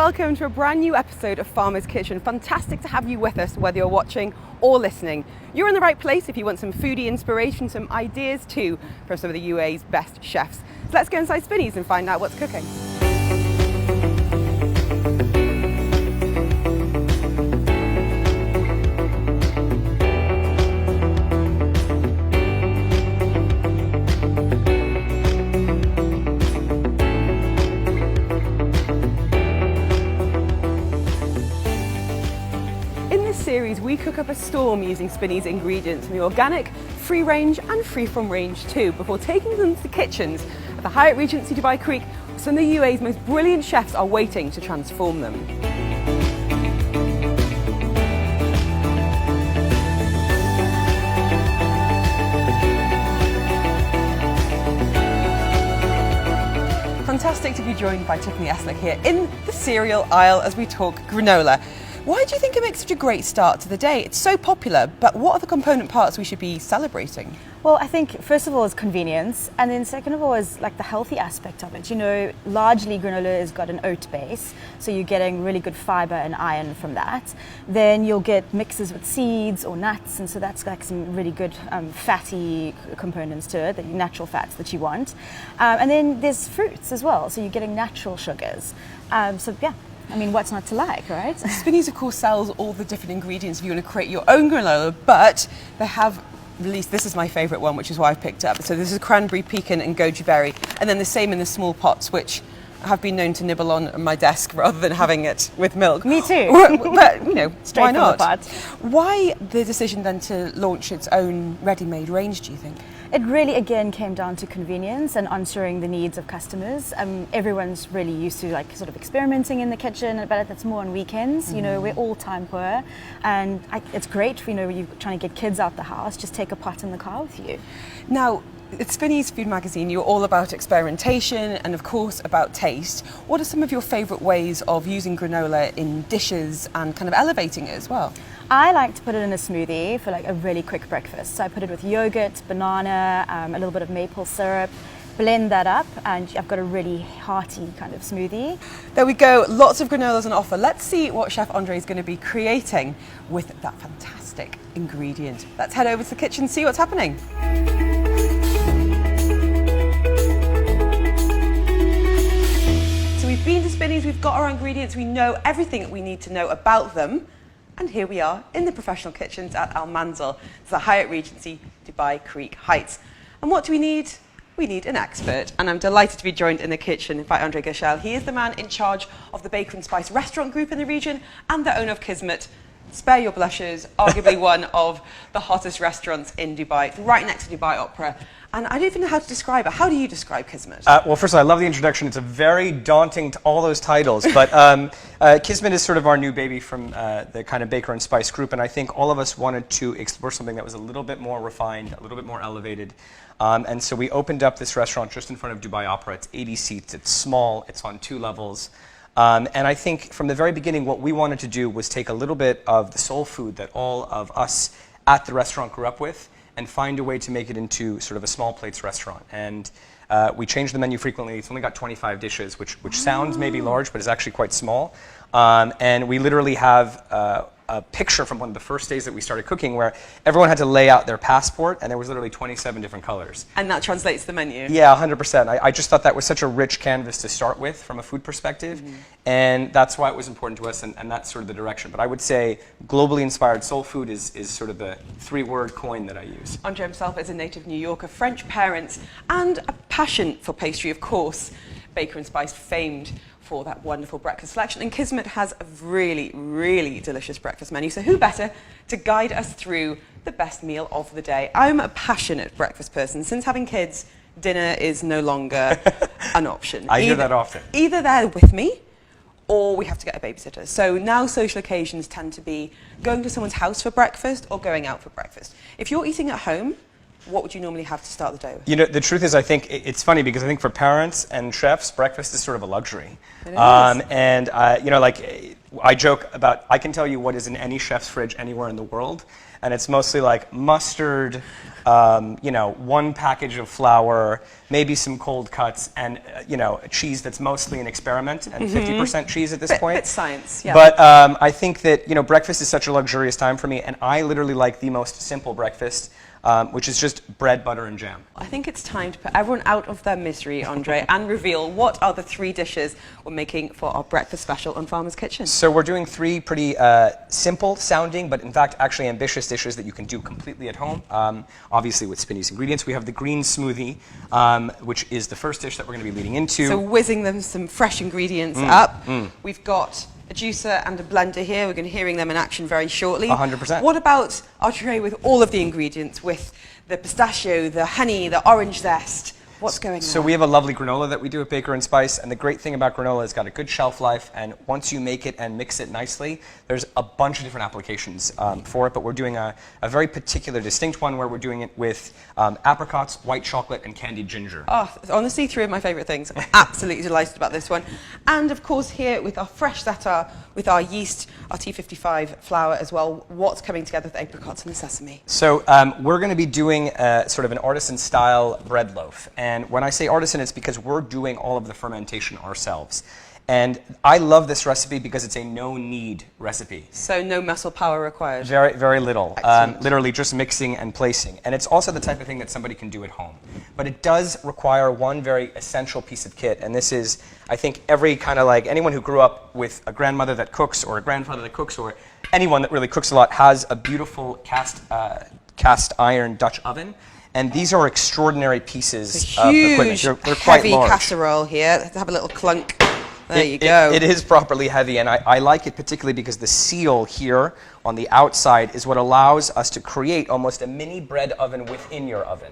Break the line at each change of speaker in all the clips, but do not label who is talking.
welcome to a brand new episode of Farmer's Kitchen. Fantastic to have you with us, whether you're watching or listening. You're in the right place if you want some foodie inspiration, some ideas too from some of the UAE's best chefs. So let's go inside Spinneys and find out what's cooking. Series, we cook up a storm using Spinneys ingredients from the organic, free range and free from range too, before taking them to the kitchens at the Hyatt Regency Dubai Creek. Some of the UAE's most brilliant chefs are waiting to transform them. Fantastic to be joined by Tiffany Eslick here in the cereal aisle as we talk granola. Why do you think it makes such a great start to the day? It's so popular, but what are the component parts we should be celebrating?
Well, I think first of all is convenience, and then second of all is like the healthy aspect of it. You know, largely granola has got an oat base, so you're getting really good fiber and iron from that. Then you'll get mixes with seeds or nuts, and so that's like some really good fatty components to it, the natural fats that you want. And then there's fruits as well, so you're getting natural sugars. So yeah. I mean, what's not to like, right?
Spinneys, of course, sells all the different ingredients if you want to create your own granola, but they have released, this is my favourite one, which is why I've picked it up. So this is cranberry, pecan and goji berry, and then the same in the small pots, which I have been known to nibble on my desk rather than having it with milk.
Me too.
But, you know,
straight
why not?
From the pot.
Why the decision then to launch its own ready-made range, do you think?
It really, again, came down to convenience and answering the needs of customers. Everyone's really used to like sort of experimenting in the kitchen, but that's more on weekends. You know, we're all time poor, and it's great. You know, you're trying to get kids out the house. Just take a pot in the car with you.
Now, at Spinneys Food Magazine, you're all about experimentation and, of course, about taste. What are some of your favourite ways of using granola in dishes and kind of elevating it as well?
I like to put it in a smoothie for like a really quick breakfast. So I put it with yogurt, banana, a little bit of maple syrup, blend that up, and I've got a really hearty kind of smoothie.
There we go, lots of granolas on offer. Let's see what Chef Andre is going to be creating with that fantastic ingredient. Let's head over to the kitchen and see what's happening. So we've been to Spinneys, we've got our ingredients, we know everything that we need to know about them. And here we are in the professional kitchens at Al Manzil. It's the Hyatt Regency Dubai Creek Heights. And what do we need? We need an expert. And I'm delighted to be joined in the kitchen by Andre Gerschel. He is the man in charge of the Baker and Spice restaurant group in the region and the owner of Kizmet. Spare your blushes, arguably one of the hottest restaurants in Dubai. It's right next to Dubai Opera. And I don't even know how to describe it. How do you describe Kizmet?
Well, first of all, I love the introduction. It's a very daunting, all those titles. But Kizmet is sort of our new baby from the kind of Baker and Spice group. And I think all of us wanted to explore something that was a little bit more refined, a little bit more elevated. And so we opened up this restaurant just in front of Dubai Opera. It's 80 seats. It's small. It's on 2 levels. And I think from the very beginning, what we wanted to do was take a little bit of the soul food that all of us at the restaurant grew up with and find a way to make it into sort of a small plates restaurant. And we change the menu frequently. It's only got 25 dishes, which sounds maybe large, but is actually quite small. And we literally have a picture from one of the first days that we started cooking where everyone had to lay out their passport, and there was literally 27 different colors.
And that translates the menu?
Yeah, 100%. I just thought that was such a rich canvas to start with from a food perspective, and that's why it was important to us, and that's sort of the direction. But I would say globally inspired soul food is sort of the 3-word coin that I use.
Andre himself is a native New Yorker, French parents, and a passion for pastry, of course. Baker and Spice famed for that wonderful breakfast selection, and Kizmet has a really, really delicious breakfast menu. So who better to guide us through the best meal of the day? I'm a passionate breakfast person. Since having kids, dinner is no longer an option.
I hear that often.
Either they're with me, or we have to get a babysitter. So now social occasions tend to be going to someone's house for breakfast or going out for breakfast. If you're eating at home, what would you normally have to start the day with?
You know, the truth is, I think it's funny because I think for parents and chefs, breakfast is sort of a luxury.
It is.
You know, like I joke about, I can tell you what is in any chef's fridge anywhere in the world, and it's mostly like mustard, you know, 1 package of flour, maybe some cold cuts, and you know, a cheese that's mostly an experiment and 50% cheese at this point.
Bit science, yeah.
But I think that, you know, breakfast is such a luxurious time for me, and I literally like the most simple breakfast, which is just bread, butter, and jam.
I think it's time to put everyone out of their misery, Andre, and reveal what are the 3 dishes we're making for our breakfast special on Farmer's Kitchen.
So we're doing 3 pretty simple sounding, but in fact actually ambitious dishes that you can do completely at home. Obviously with Spinneys ingredients. We have the green smoothie, which is the first dish that we're going to be leading into.
So whizzing them some fresh ingredients up. We've got a juicer and a blender here. We're going to be hearing them in action very shortly.
100%.
What about our tray with all of the ingredients, with the pistachio, the honey, the orange zest? What's going on?
So we have a lovely granola that we do at Baker & Spice, and the great thing about granola is it's got a good shelf life, and once you make it and mix it nicely, there's a bunch of different applications for it, but we're doing a very particular, distinct one where we're doing it with apricots, white chocolate, and candied ginger.
Oh, honestly, 3 of my favourite things. I'm absolutely delighted about this one. And of course here with our fresh Zataar, with our yeast, our T55 flour as well, what's coming together with the apricots and the sesame?
So we're going to be doing sort of an artisan-style bread loaf. And when I say artisan, it's because we're doing all of the fermentation ourselves. And I love this recipe because it's a no-knead recipe.
So no muscle power required?
Very, very little. Literally just mixing and placing. And it's also the type of thing that somebody can do at home. But it does require one very essential piece of kit. And this is, I think, every kind of like anyone who grew up with a grandmother that cooks or a grandfather that cooks or anyone that really cooks a lot has a beautiful cast iron Dutch oven. And these are extraordinary pieces of equipment. They're quite
heavy
large.
casserole here. Let's have a little clunk. There you go.
It is properly heavy, and I like it particularly because the seal here on the outside is what allows us to create almost a mini bread oven within your oven.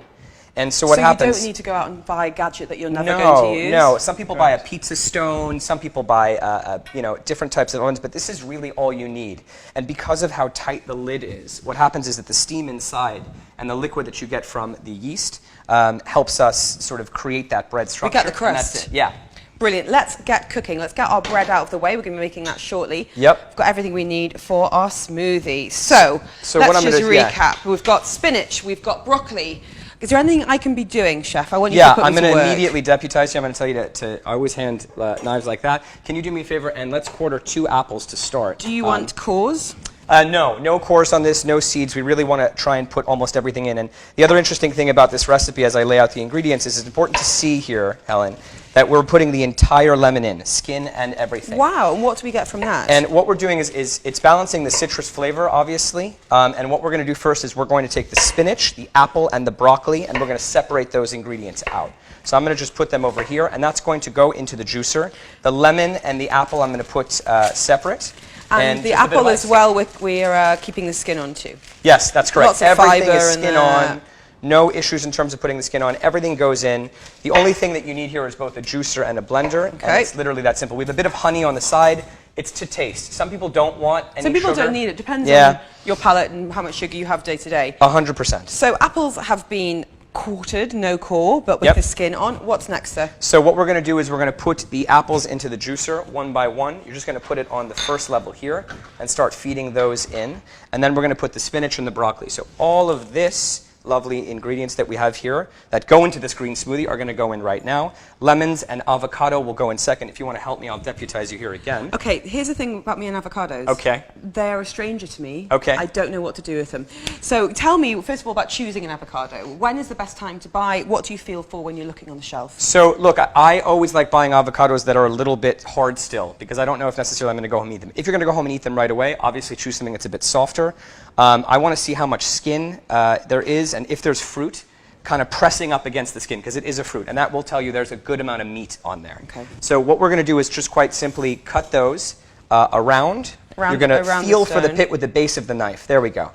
And so what happens...
So you don't need to go out and buy a gadget that you're never going to use?
No, some people buy a pizza stone, some people buy you know, different types of ovens, but this is really all you need. And because of how tight the lid is, what happens is that the steam inside and the liquid that you get from the yeast helps us sort of create that bread structure.
We get the crust.
And that's it. Yeah.
Brilliant. Let's get cooking. Let's get our bread out of the way. We're going to be making that shortly.
Yep.
We've got everything we need for our smoothie. So
what
let's
I'm
just
gonna,
recap. We've got spinach. We've got broccoli. Is there anything I can be doing, Chef? I want you
Yeah,
to put
I'm
me to
going to
work.
immediately deputize you. I'm going to tell you to I always hand knives like that. Can you do me a favor and let's quarter 2 apples to start.
Do you want cores?
No cores on this, no seeds. We really want to try and put almost everything in. And the other interesting thing about this recipe as I lay out the ingredients is it's important to see here, Helen, that we're putting the entire lemon in, skin and everything.
Wow, and what do we get from that?
And what we're doing is it's balancing the citrus flavor, obviously. And what we're going to do first is we're going to take the spinach, the apple, and the broccoli, and we're going to separate those ingredients out. So I'm going to just put them over here, and that's going to go into the juicer. The lemon and the apple I'm going to put separate.
And the apple as well, we're keeping the skin on too.
Yes, that's correct.
Lots of
Everything
fiber
is skin on. No issues in terms of putting the skin on. Everything goes in. The only thing that you need here is both a juicer and a blender.
Okay.
And it's literally that simple. We have a bit of honey on the side. It's to taste. Some people don't want any
Some people
sugar.
don't need it. Depends on your palate and how much sugar you have day to day.
100%.
So apples have been quartered, no core, but with the skin on. What's next, sir?
So what we're going to do is we're going to put the apples into the juicer one by one. You're just going to put it on the first level here and start feeding those in. And then we're going to put the spinach and the broccoli. So all of this lovely ingredients that we have here that go into this green smoothie are going to go in right now. Lemons and avocado will go in second. If you want to help me, I'll deputize you here again.
Okay, here's the thing about me and avocados.
Okay.
They're a stranger to me.
Okay.
I don't know what to do with them. So tell me, first of all, about choosing an avocado. When is the best time to buy? What do you feel for when you're looking on the shelf?
So look, I always like buying avocados that are a little bit hard still because I don't know if necessarily I'm going to go home and eat them. If you're going to go home and eat them right away, obviously choose something that's a bit softer. I want to see how much skin there is and if there's fruit kind of pressing up against the skin because it is a fruit and that will tell you there's a good amount of meat on there. Okay. So what we're going to do is just quite simply cut those around. You're going to feel for the pit with the base of the knife. There we go.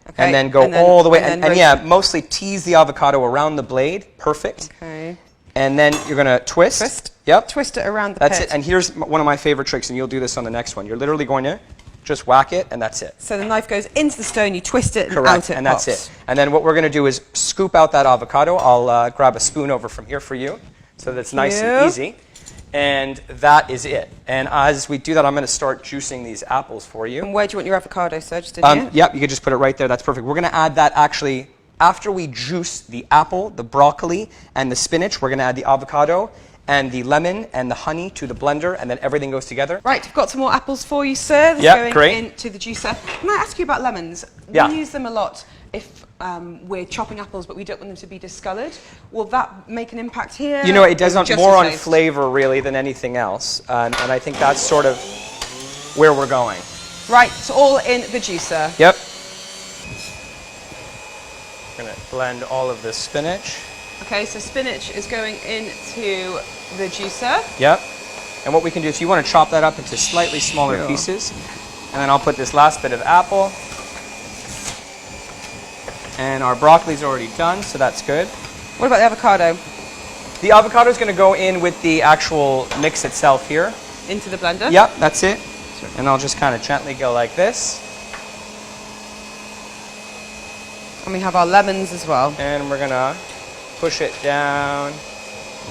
Okay. And then go all the way and yeah, mostly tease the avocado around the blade. Perfect. Okay. And then you're going to twist.
Twist?
Yep.
Twist it around the
pit. That's it. And here's one of my favorite tricks and you'll do this on the next one. You're literally going to just whack it, and that's it.
So the knife goes into the stone, you twist it, and
correct,
out it
and
pops.
That's it. And then what we're going to do is scoop out that avocado. I'll grab a spoon over from here for you. so that's nice and easy. And that is it. And as we do that, I'm going to start juicing these apples for you.
And where do you want your avocado, sir? Just in here?
Yep, you can just put it right there. That's perfect. We're going to add that actually after we juice the apple, the broccoli, and the spinach. We're going to add the avocado and the lemon and the honey to the blender, and then everything goes together.
Right, I've got some more apples for you, sir.
Yeah,
going
great.
into the juicer. Can I ask you about lemons?
Yeah.
We use them a lot if we're chopping apples, but we don't want them to be discoloured. Will that make an impact here?
You know, it does
Just
more
for
on
taste?
flavor, really, than anything else. And I think that's sort of where we're going.
Right, it's all in the juicer.
Yep. I'm going to blend all of this spinach.
Okay, so spinach is going into the juicer.
Yep. And what we can do is you want to chop that up into slightly smaller pieces. And then I'll put this last bit of apple. And our broccoli's already done, so that's good.
What about the avocado?
The avocado is going to go in with the actual mix itself here.
Into the blender?
Yep, that's it. And I'll just kind of gently go like this.
And we have our lemons as well.
And we're going to push it down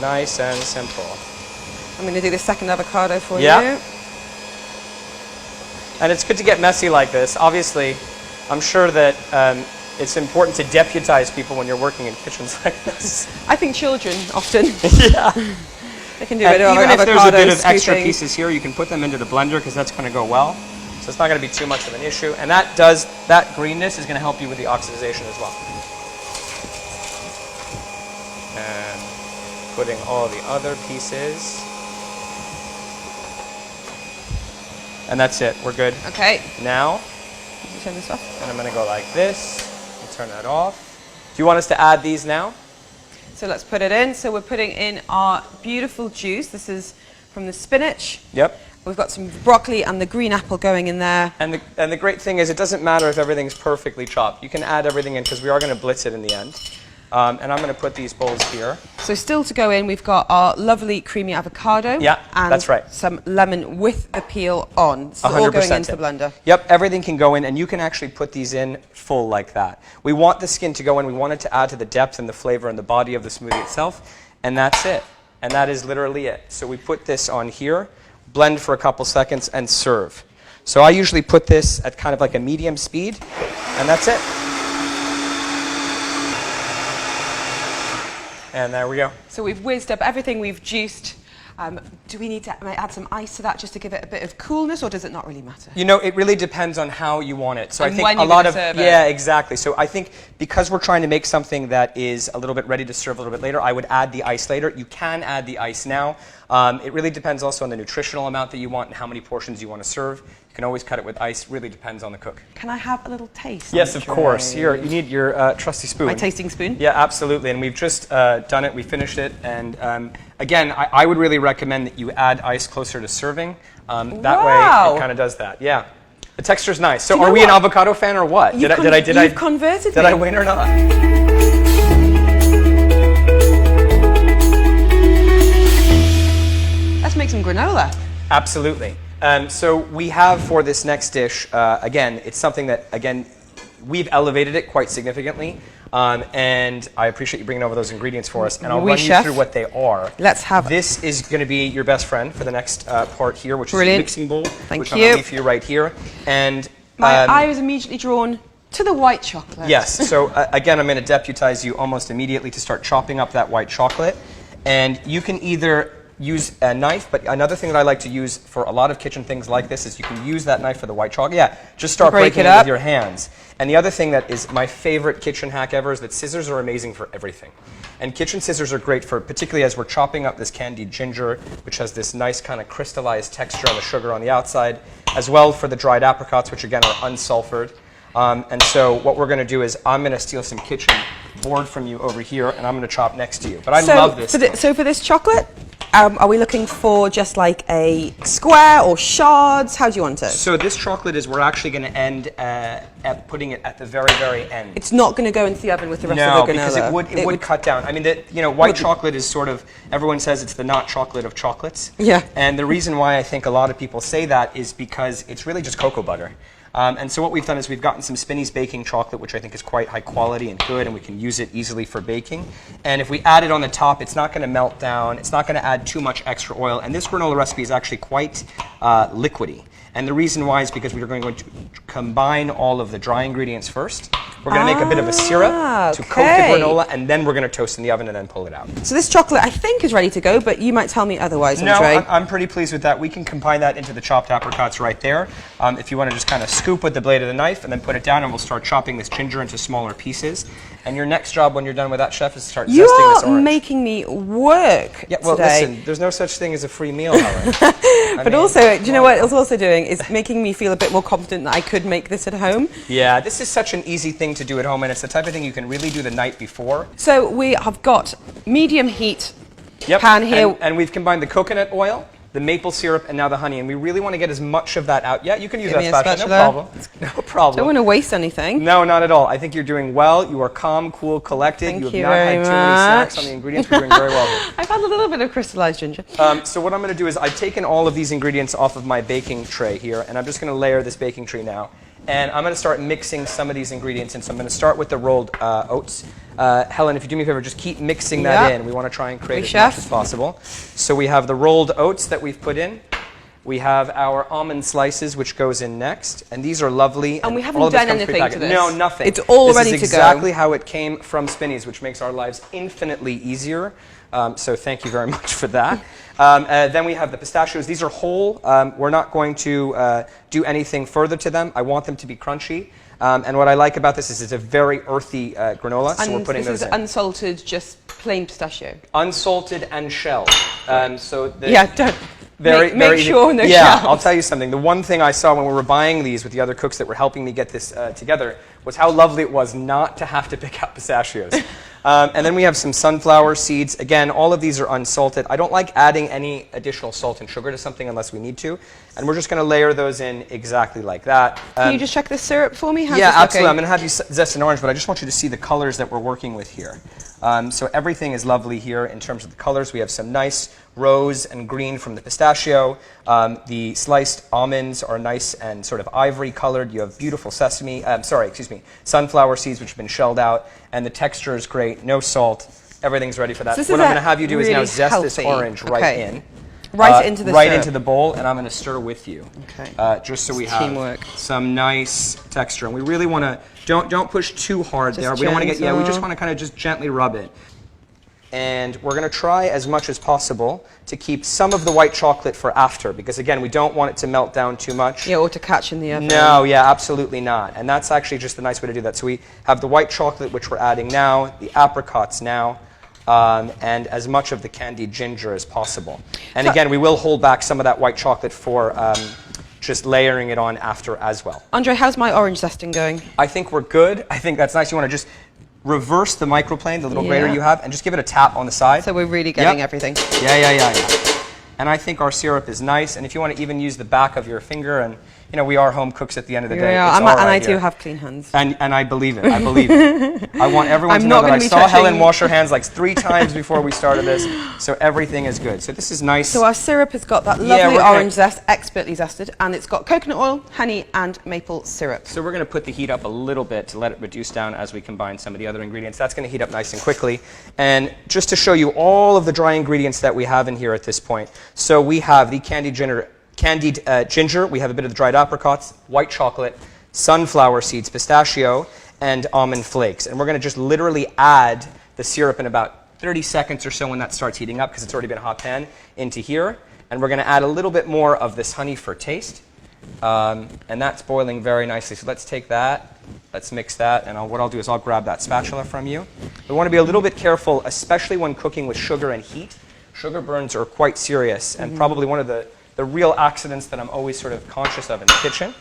nice and simple.
I'm going to do the second avocado for
Yeah.
you.
And it's good to get messy like this. Obviously, I'm sure that it's important to deputize people when you're working in kitchens like this.
I think children often.
Yeah.
They can do
And
it.
even if there's a bit of extra
scooping.
pieces here, you can put them into the blender because that's going to go well. So it's not going to be too much of an issue. And that greenness is going to help you with the oxidization as well. And putting all the other pieces. And that's it. We're good.
Okay.
Now,
Did you turn this off?
and I'm going to go like this. And turn that off. Do you want us to add these now?
So let's put it in. So we're putting in our beautiful juice. This is from the spinach.
Yep.
We've got some broccoli and the green apple going in there.
And the great thing is it doesn't matter if everything's perfectly chopped. You can add everything in because we are going to blitz it in the end. And I'm going to put these bowls here.
So still to go in, we've got our lovely creamy avocado.
Yeah,
and
that's right.
some lemon with the peel on. So all going into the blender.
Yep, everything can go in, and you can actually put these in full like that. We want the skin to go in. We want it to add to the depth and the flavor and the body of the smoothie itself, and that's it. And that is literally it. So we put this on here, blend for a couple seconds, and serve. So I usually put this at kind of like a medium speed, and that's it. And there we go.
So we've whizzed up everything we've juiced. Do we need to add some ice to that just to give it a bit of coolness, or does it not really matter?
You know, it really depends on how you want it. So
And
I think
when
a
you're
lot
gonna
of
serve it.
yeah, exactly. So I think because we're trying to make something that is a little bit ready to serve a little bit later, I would add the ice later. You can add the ice now. It really depends also on the nutritional amount that you want and how many portions you want to serve. You can always cut it with ice. Really depends on the cook.
Can I have a little taste?
Yes, of course. Here, you need your trusty spoon.
My tasting spoon?
Yeah, absolutely. And we've just done it. We finished it. And again, I would really recommend that you add ice closer to serving. That way, it kind of does that. Yeah. The texture's nice. So are we an avocado fan or what?
You've converted
Did
me.
I win or not?
Let's make some granola.
Absolutely. So we have for this next dish, again, it's something that, again, we've elevated it quite significantly. And I appreciate you bringing over those ingredients for us. And I'll run you through what they are.
Let's have it.
This is going to be your best friend for the next part here, which is a mixing bowl. Which I'm going to leave for you right here. And
my eye was immediately drawn to the white chocolate.
Yes. So again, I'm going to deputize you almost immediately to start chopping up that white chocolate. And you can either use a knife, but another thing that I like to use for a lot of kitchen things like this is you can use that knife for the white chocolate. Yeah, just start breaking it with your hands. And the other thing that is my favorite kitchen hack ever is that scissors are amazing for everything. And kitchen scissors are great for, particularly as we're chopping up this candied ginger, which has this nice kind of crystallized texture on the sugar on the outside, as well for the dried apricots, which again are unsulfured. And so what we're going to do is I'm going to steal some kitchen board from you over here, and I'm going to chop next to you. But I love this.
So for this chocolate, are we looking for just like a square or shards? How do you want it?
So this chocolate is, we're actually going to end at putting it at the very, very end.
It's not going to go into the oven with the rest of the granola.
No, because it would cut down. I mean, white chocolate is sort of, everyone says it's the not chocolate of chocolates.
Yeah.
And the reason why I think a lot of people say that is because it's really just cocoa butter. And so what we've done is we've gotten some Spinneys baking chocolate, which I think is quite high quality and good, and we can use it easily for baking. And if we add it on the top, it's not going to melt down. It's not going to add too much extra oil. And this granola recipe is actually quite liquidy. And the reason why is because we are going to combine all of the dry ingredients first. We're going to make a bit of a syrup to coat the granola, and then we're going to toast in the oven and then pull it out.
So this chocolate, I think, is ready to go, but you might tell me otherwise,
No,
Andre.
I'm pretty pleased with that. We can combine that into the chopped apricots right there. If you want to just kind of scoop with the blade of the knife and then put it down, and we'll start chopping this ginger into smaller pieces. And your next job when you're done with that, chef, is to start zesting this orange.
You are making me work
Yeah, well,
today.
listen, there's no such thing as a free meal, Helen.
But also, do you know what it's also doing? Is making me feel a bit more confident that I could make this at home.
Yeah, this is such an easy thing to do at home, and it's the type of thing you can really do the night before.
So we have got medium heat
Yep.
pan here.
And we've combined the coconut oil, the maple syrup, and now the honey, and we really want to get as much of that out. Yeah, you can use
Give
that
me a
spatula, no
spatula.
problem. No problem.
Don't want to waste anything.
No, not at all. I think you're doing well. You are calm, cool, collected.
Thank
you have
you
not had
very
too many
much.
snacks on the ingredients. You're doing very well here.
I've had a little bit of crystallized ginger.
So what I'm going to do is I've taken all of these ingredients off of my baking tray here, and I'm just going to layer this baking tray now. And I'm going to start mixing some of these ingredients in. So I'm going to start with the rolled oats. Helen, if you do me a favor, just keep mixing that in. We want to try and create as much as possible. So we have the rolled oats that we've put in. We have our almond slices, which goes in next. And these are lovely.
And we haven't
all of this
done
comes
anything
prepackaged.
to this.
No, nothing.
It's all ready to go.
This is exactly how it came from Spinneys, which makes our lives infinitely easier. So thank you very much for that. Then we have the pistachios. These are whole. We're not going to do anything further to them. I want them to be crunchy. And what I like about this is it's a very earthy granola, so we're putting those in.
This is unsalted, just plain pistachio.
Unsalted and shelled.
Don't.
Very,
make
very
sure no
Yeah,
shells.
I'll tell you something. The one thing I saw when we were buying these with the other cooks that were helping me get this together was how lovely it was not to have to pick out pistachios. And then we have some sunflower seeds. Again, all of these are unsalted. I don't like adding any additional salt and sugar to something unless we need to. And we're just going to layer those in exactly like that.
Can you just check the syrup for me? How's
Yeah,
this
absolutely.
looking?
I'm going to have you zest an orange, but I just want you to see the colors that we're working with here. So everything is lovely here in terms of the colors. We have some nice rose and green from the pistachio. The sliced almonds are nice and sort of ivory colored. You have beautiful sunflower seeds which have been shelled out. And the texture is great, no salt. Everything's ready for that.
So
what I'm going to have you do is now zest this orange right in.
Right into the syrup.
Into the bowl, and I'm going to stir with you.
Okay.
Just so we
It's
have
teamwork.
some nice texture. And we really want to don't push too hard there. We don't want to get we just want to kind of just gently rub it. And we're going to try as much as possible to keep some of the white chocolate for after, because again, we don't want it to melt down too much.
Yeah, or to catch in the oven.
No, yeah, absolutely not. And that's actually just a nice way to do that. So we have the white chocolate, which we're adding now, the apricots now, and as much of the candied ginger as possible. And again, we will hold back some of that white chocolate for just layering it on after as well.
Andre, how's my orange zesting going?
I think we're good. I think that's nice. You want to just reverse the microplane, the little grater you have, and just give it a tap on the side.
So we're really getting everything.
Yeah. And I think our syrup is nice. And if you want to even use the back of your finger, and you know, we are home cooks at the end of the day.
Yeah,
it's all right
and I
here.
do have clean hands.
And I believe it. I believe it. I want everyone to know that I saw
touching...
Helen wash her hands like 3 times before we started this. So everything is good. So this is nice.
So our syrup has got that lovely orange zest, expertly zested, and it's got coconut oil, honey, and maple syrup.
So we're going to put the heat up a little bit to let it reduce down as we combine some of the other ingredients. That's going to heat up nice and quickly. And just to show you all of the dry ingredients that we have in here at this point. So we have the candied ginger, we have a bit of the dried apricots, white chocolate, sunflower seeds, pistachio, and almond flakes. And we're going to just literally add the syrup in about 30 seconds or so when that starts heating up, because it's already been a hot pan, into here. And we're going to add a little bit more of this honey for taste. And that's boiling very nicely. So let's take that, let's mix that, and what I'll do is I'll grab that spatula from you. We want to be a little bit careful, especially when cooking with sugar and heat. Sugar burns are quite serious, and probably one of the real accidents that I'm always sort of conscious of in the kitchen.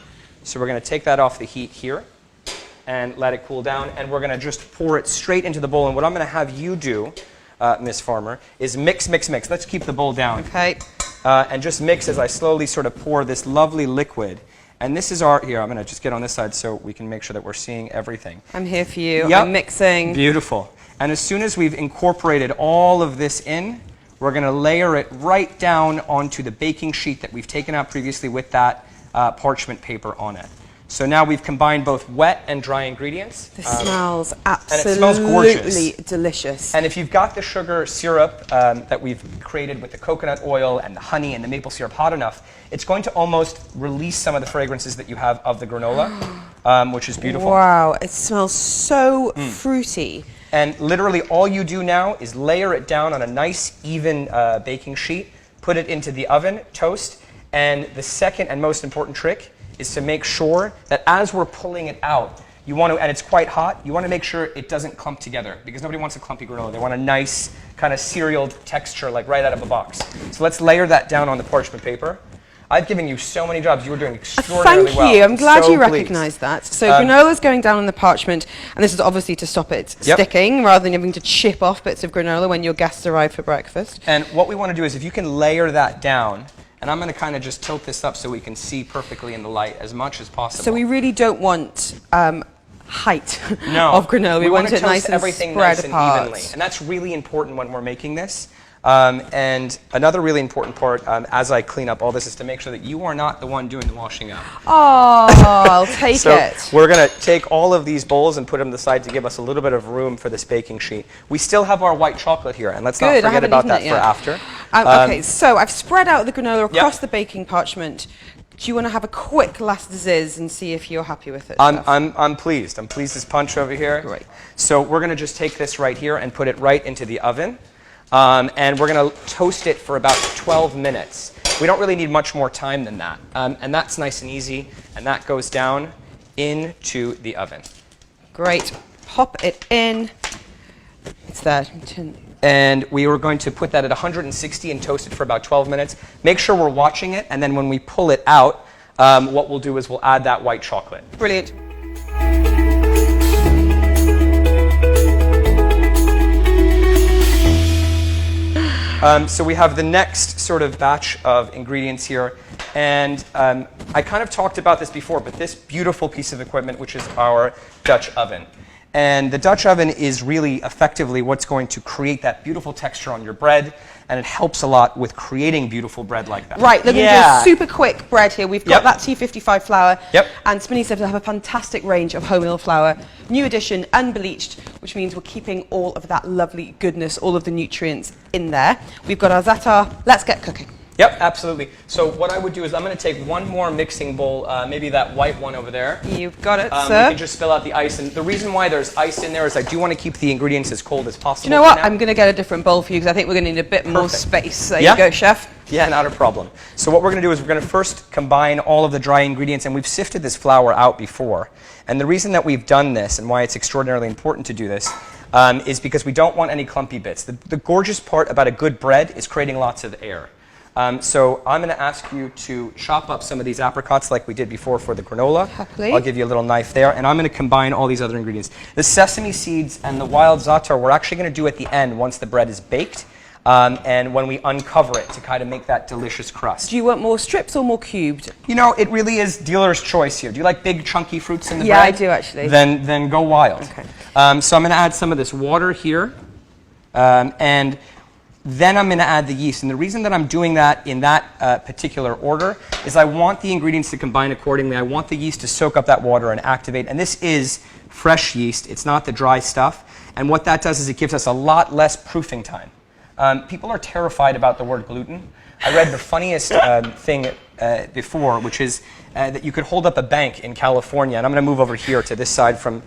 So we're going to take that off the heat here and let it cool down, and we're going to just pour it straight into the bowl. And what I'm going to have you do, Miss Farmer, is mix. Let's keep the bowl down.
Okay.
And just mix as I slowly sort of pour this lovely liquid. And this is here, I'm going to just get on this side so we can make sure that we're seeing everything.
I'm here for you.
Yep.
I'm mixing.
Beautiful. And as soon as we've incorporated all of this in, we're going to layer it right down onto the baking sheet that we've taken out previously with that parchment paper on it. So now we've combined both wet and dry ingredients.
This smells
absolutely, and it smells gorgeous.
Delicious.
And if you've got the sugar syrup that we've created with the coconut oil and the honey and the maple syrup hot enough, it's going to almost release some of the fragrances that you have of the granola, which is beautiful.
Wow, it smells so fruity.
And literally all you do now is layer it down on a nice, even baking sheet, put it into the oven, toast, and the second and most important trick is to make sure that as we're pulling it out, you want to, and it's quite hot, you want to make sure it doesn't clump together, because nobody wants a clumpy granola. They want a nice kind of cerealed texture, like right out of a box. So let's layer that down on the parchment paper. I've given you so many jobs. You were doing extraordinarily well.
Thank you. I'm glad
so
you recognised that. So granola's going down on the parchment, and this is obviously to stop it sticking, rather than having to chip off bits of granola when your guests arrive for breakfast.
And what we want to do is, if you can layer that down, and I'm going to kind of just tilt this up so we can see perfectly in the light as much as possible.
So we really don't want height
of
granola. We want it nice and
everything
spread
nice
apart.
and evenly. And that's really important when we're making this. And another really important part, as I clean up all this, is to make sure that you are not the one doing the washing up.
Oh, I'll take it.
So we're going to take all of these bowls and put them to the side to give us a little bit of room for this baking sheet. We still have our white chocolate here, and let's not forget about that for after.
Okay, so I've spread out the granola across the baking parchment. Do you want to have a quick last zizz and see if you're happy with it?
I'm pleased. I'm pleased as punch over here.
Great.
So we're going to just take this right here and put it right into the oven. And we're going to toast it for about 12 minutes. We don't really need much more time than that. And that's nice and easy. And that goes down into the oven.
Great. Pop it in. It's there.
And we were going to put that at 160 and toast it for about 12 minutes. Make sure we're watching it. And then when we pull it out, what we'll do is we'll add that white chocolate.
Brilliant.
So we have the next sort of batch of ingredients here, and I kind of talked about this before, but this beautiful piece of equipment, which is our Dutch oven. And the Dutch oven is really effectively what's going to create that beautiful texture on your bread, and it helps a lot with creating beautiful bread like that.
Right, looking for super quick bread here. We've got that T55 flour, and Spinneys have a fantastic range of wholemeal flour, new edition, unbleached, which means we're keeping all of that lovely goodness, all of the nutrients in there. We've got our Zataar. Let's get cooking.
Yep, absolutely. So what I would do is I'm going to take one more mixing bowl, maybe that white one over there.
You've got it,
sir. We can just spill out the ice. And the reason why there's ice in there is I do want to keep the ingredients as cold as possible.
Do you know what? I'm going to get a different bowl for you because I think we're going to need a bit more space. There you go, chef.
Yeah, not a problem. So what we're going to do is we're going to first combine all of the dry ingredients, and we've sifted this flour out before. And the reason that we've done this and why it's extraordinarily important to do this is because we don't want any clumpy bits. The gorgeous part about a good bread is creating lots of air. So I'm going to ask you to chop up some of these apricots like we did before for the granola.
Happily.
I'll give you a little knife there, and I'm going to combine all these other ingredients. The sesame seeds and the wild za'atar we're actually going to do at the end once the bread is baked, and when we uncover it to kind of make that delicious crust.
Do you want more strips or more cubed?
You know, it really is dealer's choice here. Do you like big chunky fruits in the bread?
Yeah, I do actually.
Then go wild.
Okay.
So I'm going to add some of this water here, and then I'm going to add the yeast. And the reason that I'm doing that in that particular order is I want the ingredients to combine accordingly. I want the yeast to soak up that water and activate. And this is fresh yeast. It's not the dry stuff. And what that does is it gives us a lot less proofing time. People are terrified about the word gluten. I read the funniest thing before, which is that you could hold up a bank in California, and I'm going to move over here to this side from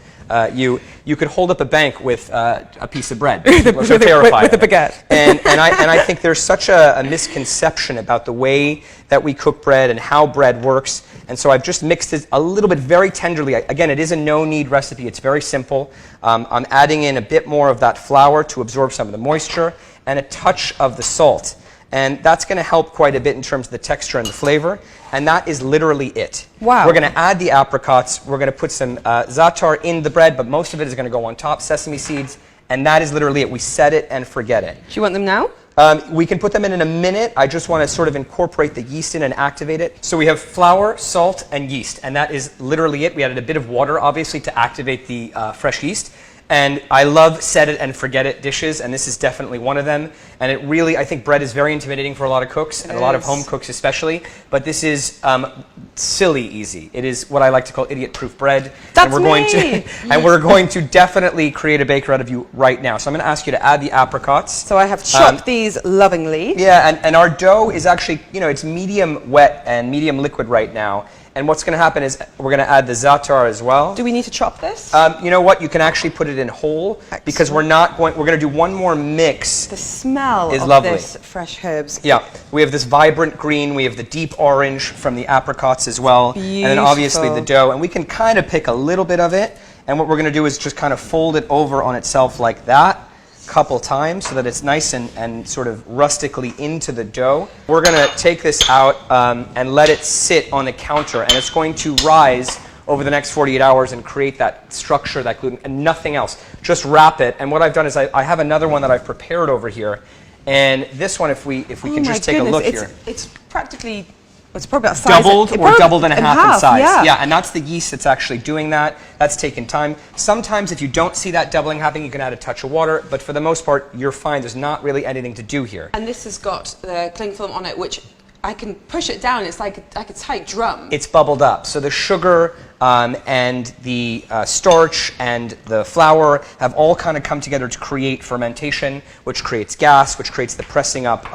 you. You could hold up a bank with a piece of bread. People are so terrified
with a baguette.
And I think there's such a misconception about the way that we cook bread and how bread works. And so I've just mixed it a little bit very tenderly. Again, it is a no-knead recipe. It's very simple. I'm adding in a bit more of that flour to absorb some of the moisture and a touch of the salt. And that's going to help quite a bit in terms of the texture and the flavor. And that is literally it.
Wow.
We're going to add the apricots. We're going to put some za'atar in the bread, but most of it is going to go on top, sesame seeds. And that is literally it. We set it and forget it.
Do you want them now?
We can put them in a minute. I just want to sort of incorporate the yeast in and activate it. So we have flour, salt, and yeast. And that is literally it. We added a bit of water, obviously, to activate the fresh yeast. And I love set it and forget it dishes, and this is definitely one of them. And it really, I think bread is very intimidating for a lot of cooks, and a lot of home cooks especially. But this is silly easy. It is what I like to call idiot-proof bread.
That's
and we're going to definitely create a baker out of you right now. So I'm going to ask you to add the apricots.
So I have chopped these lovingly.
Yeah, and our dough is actually, it's medium wet and medium liquid right now. And what's going to happen is we're going to add the za'atar as well.
Do we need to chop this?
You know what? You can actually put it in whole. Excellent. Because we're going to do one more mix.
The smell
is
of
lovely.
this fresh herbs.
Yeah. We have this vibrant green. We have the deep orange from the apricots as well.
Beautiful.
And then obviously the dough. And we can kind of pick a little bit of it. And what we're going to do is just kind of fold it over on itself like that. Couple times so that it's nice and sort of rustically into the dough. We're going to take this out and let it sit on the counter, and it's going to rise over the next 48 hours and create that structure, that gluten, and nothing else. Just wrap it. And what I've done is I have another one that I've prepared over here, and this one, if we can just take a look here.
It's practically... It's probably about size.
Doubled or doubled and a half in size.
Yeah.
And that's the yeast that's actually doing that. That's taken time. Sometimes if you don't see that doubling happening, you can add a touch of water, but for the most part, you're fine. There's not really anything to do here.
And this has got the cling film on it, which I can push it down. It's like a tight drum.
It's bubbled up. So the sugar and the starch and the flour have all kind of come together to create fermentation, which creates gas, which creates the pressing up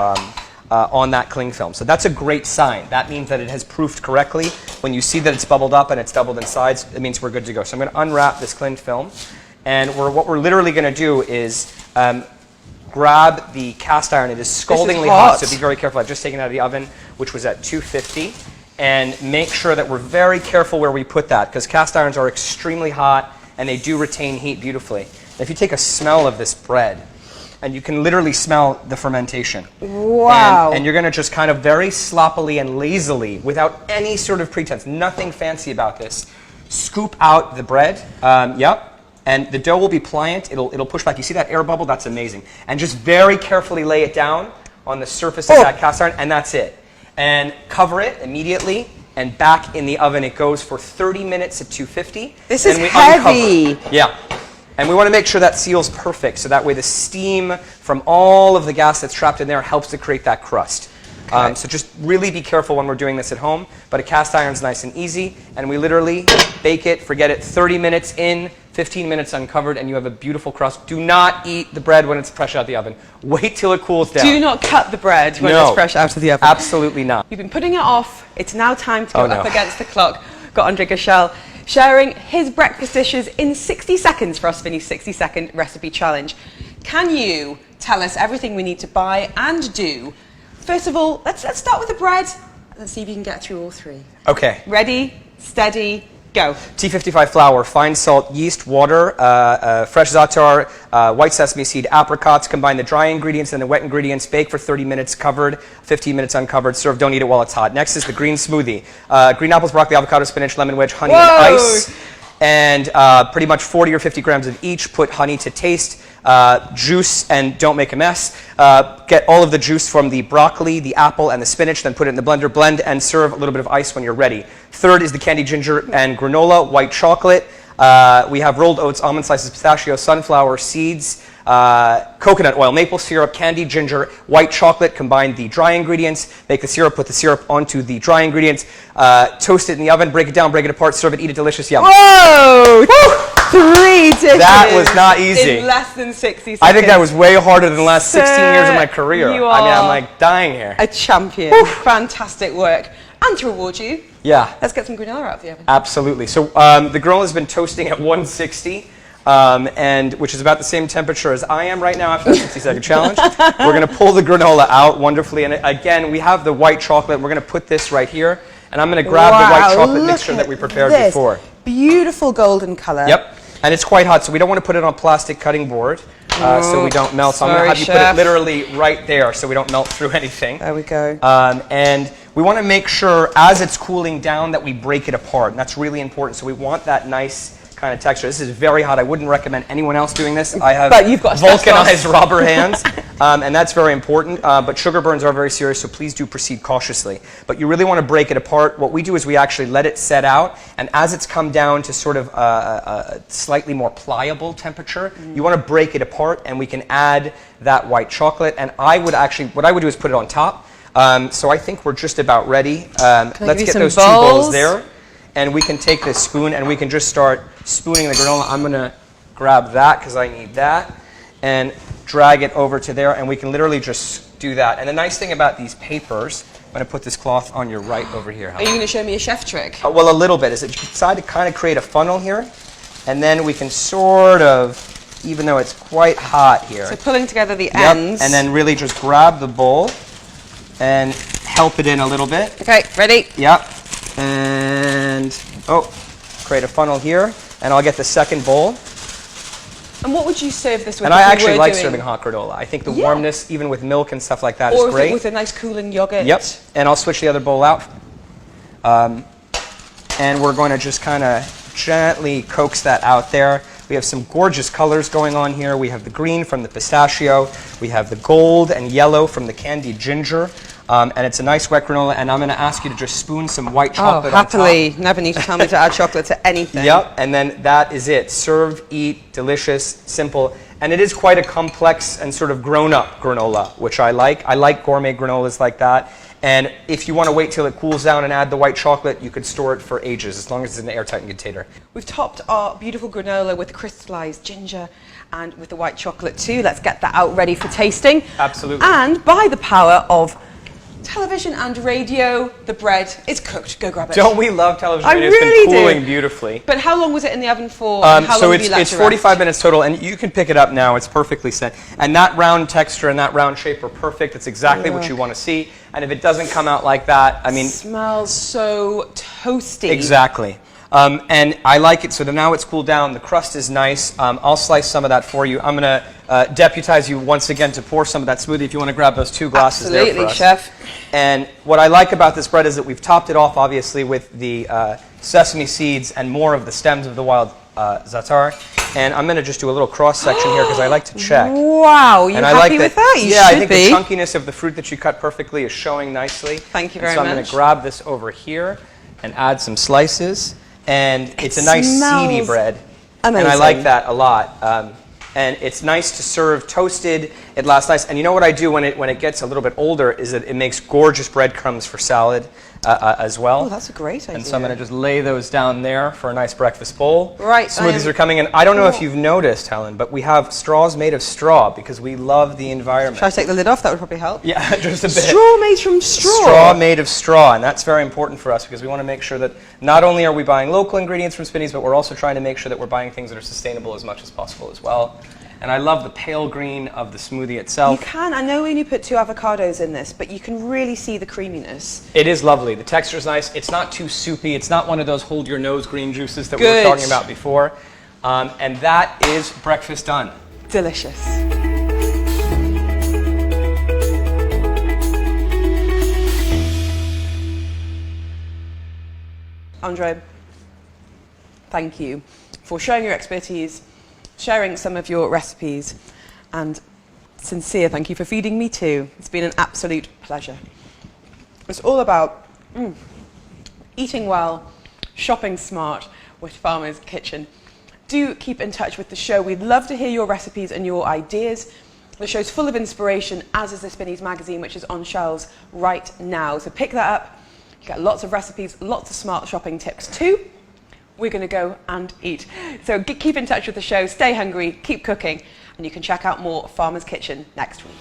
on that cling film. So that's a great sign. That means that it has proofed correctly. When you see that it's bubbled up and it's doubled in size, it means we're good to go. So I'm going to unwrap this cling film. And what we're literally going to do is grab the cast iron. It is scaldingly hot, so be very careful. I've just taken it out of the oven, which was at 250. And make sure that we're very careful where we put that, because cast irons are extremely hot and they do retain heat beautifully. And if you take a smell of this bread, and you can literally smell the fermentation.
Wow.
And you're going to just kind of very sloppily and lazily, without any sort of pretense, nothing fancy about this, scoop out the bread. Yep. And the dough will be pliant. It'll push back. You see that air bubble? That's amazing. And just very carefully lay it down on the surface of that cast iron, and that's it. And cover it immediately, and back in the oven it goes for 30 minutes at 250.
This is heavy.
Yeah. And we want to make sure that seals perfect, so that way the steam from all of the gas that's trapped in there helps to create that crust. Okay. So just really be careful when we're doing this at home, but a cast iron's nice and easy, and we literally bake it, forget it, 30 minutes in, 15 minutes uncovered, and you have a beautiful crust. Do not eat the bread when it's fresh out of the oven. Wait till it cools down.
Do not cut the bread when it's fresh out of the oven.
Absolutely not.
You've been putting it off. It's now time to go up against the clock. Got Andre Gerschel sharing his breakfast dishes in 60 seconds for our Spinneys 60-second recipe challenge. Can you tell us everything we need to buy and do? First of all, let's start with the bread. Let's see if you can get through all three.
Okay.
Ready, steady, go.
T55 flour, fine salt, yeast, water, fresh za'atar, white sesame seed, apricots. Combine the dry ingredients and the wet ingredients. Bake for 30 minutes covered, 15 minutes uncovered. Serve, don't eat it while it's hot. Next is the green smoothie. Green apples, broccoli, avocado, spinach, lemon wedge, honey, and ice. And pretty much 40 or 50 grams of each. Put honey to taste. Juice, and don't make a mess. Get all of the juice from the broccoli, the apple, and the spinach, then put it in the blender, blend, and serve a little bit of ice when you're ready. Third is the candied ginger and granola, white chocolate. We have rolled oats, almond slices, pistachio, sunflower seeds, coconut oil, maple syrup, candied ginger, white chocolate. Combine the dry ingredients, make the syrup, put the syrup onto the dry ingredients, toast it in the oven, break it down, break it apart, serve it, eat it delicious, yum.
Whoa! Woo! 3 dishes.
That was not easy.
In less than 60 seconds.
I think that was way harder than the last 16 years of my career.
You
I mean, I'm like dying here.
A champion.
Woo.
Fantastic work. And to reward you, let's get some granola out of the oven.
Absolutely. So the granola has been toasting at 160, and which is about the same temperature as I am right now after that 60-second challenge. We're going to pull the granola out wonderfully, and again, we have the white chocolate. We're going to put this right here, and I'm going to grab the white chocolate mixture that we prepared before.
Beautiful golden color.
Yep. And it's quite hot, so we don't want to put it on a plastic cutting board so we don't melt. So I'm going to have you put it literally right there so we don't melt through anything.
There we go.
And we want to make sure as it's cooling down that we break it apart. And that's really important. So we want that nice kind of texture. This is very hot. I wouldn't recommend anyone else doing this. I have
But you've got
vulcanized rubber hands, and that's very important. But sugar burns are very serious, so please do proceed cautiously. But you really want to break it apart. What we do is we actually let it set out, and as it's come down to sort of a slightly more pliable temperature, you want to break it apart, and we can add that white chocolate. And what I would do is put it on top. So I think we're just about ready. Let's get those 2 bowls there. And we can take this spoon and we can just start spooning the granola. I'm going to grab that because I need that and drag it over to there. And we can literally just do that. And the nice thing about these papers, I'm going to put this cloth on your right over here.
Are you going to show me a chef trick?
Well, a little bit. Is that you decide to kind of create a funnel here. And then we can sort of, even though it's quite hot here.
So pulling together the ends.
And then really just grab the bowl and help it in a little bit.
Okay, ready?
Yep. And, create a funnel here. And I'll get the second bowl.
And what would you serve this with?
And I actually like serving hot granola. I think the warmness, even with milk and stuff like that, is great.
Or with a nice cooling yogurt.
Yep. And I'll switch the other bowl out. And we're going to just kind of gently coax that out there. We have some gorgeous colors going on here. We have the green from the pistachio. We have the gold and yellow from the candied ginger. And it's a nice wet granola. And I'm going to ask you to just spoon some white chocolate on top.
Happily. Never need to tell me to add chocolate to anything.
Yep. And then that is it. Serve, eat, delicious, simple. And it is quite a complex and sort of grown-up granola, which I like. I like gourmet granolas like that. And if you want to wait till it cools down and add the white chocolate, you could store it for ages, as long as it's in an airtight container.
We've topped our beautiful granola with crystallized ginger and with the white chocolate too. Let's get that out ready for tasting.
Absolutely.
And by the power of television and radio, the bread is cooked. Go grab it.
Don't we love television?
I
It's
really
been cooling
do.
beautifully.
But how long was it in the oven for? And how
So
long have you let
it's
it
45
rest?
minutes total, and you can pick it up now. It's perfectly set. And that round texture and that round shape are perfect. It's exactly what you want to see. And if it doesn't come out like that, I mean...
It smells so toasty.
Exactly. And I like it, so that now it's cooled down. The crust is nice. I'll slice some of that for you. I'm going to deputize you once again to pour some of that smoothie if you want to grab those 2 glasses there for us.
Absolutely, chef.
And what I like about this bread is that we've topped it off, obviously, with the sesame seeds and more of the stems of the wild Zataar. And I'm going to just do a little cross-section here because I like to check.
Wow, you're happy with that? You should be.
I think the chunkiness of the fruit that you cut perfectly is showing nicely.
Thank you very
much.
much.
So I'm going to grab this over here and add some slices. And it's a nice seedy bread.
Amazing.
And I like that a lot. And it's nice to serve toasted. It lasts nice. And you know what I do when it gets a little bit older is that it makes gorgeous breadcrumbs for salad as well.
Oh, that's a great idea.
And so I'm going to just lay those down there for a nice breakfast bowl.
Right.
Smoothies are coming in. I don't know if you've noticed, Helen, but we have straws made of straw because we love the environment.
Should I take the lid off? That would probably help.
Yeah, just a bit.
Straw made from straw.
Straw made of straw, and that's very important for us because we want to make sure that not only are we buying local ingredients from Spinneys, but we're also trying to make sure that we're buying things that are sustainable as much as possible as well. And I love the pale green of the smoothie itself.
You can. I know when you put 2 avocados in this, but you can really see the creaminess.
It is lovely. The texture is nice. It's not too soupy. It's not one of those hold your nose green juices that we were talking about before. And that is breakfast done.
Delicious. Andre, thank you for showing your expertise, sharing some of your recipes, and sincere thank you for feeding me too. It's been an absolute pleasure. It's all about eating well, shopping smart with Farmer's Kitchen. Do keep in touch with the show. We'd love to hear your recipes and your ideas. The show's full of inspiration, as is the Spinneys magazine, which is on shelves right now. So pick that up. You get lots of recipes, lots of smart shopping tips too. We're going to go and eat. So keep in touch with the show, stay hungry, keep cooking, and you can check out more Farmer's Kitchen next week.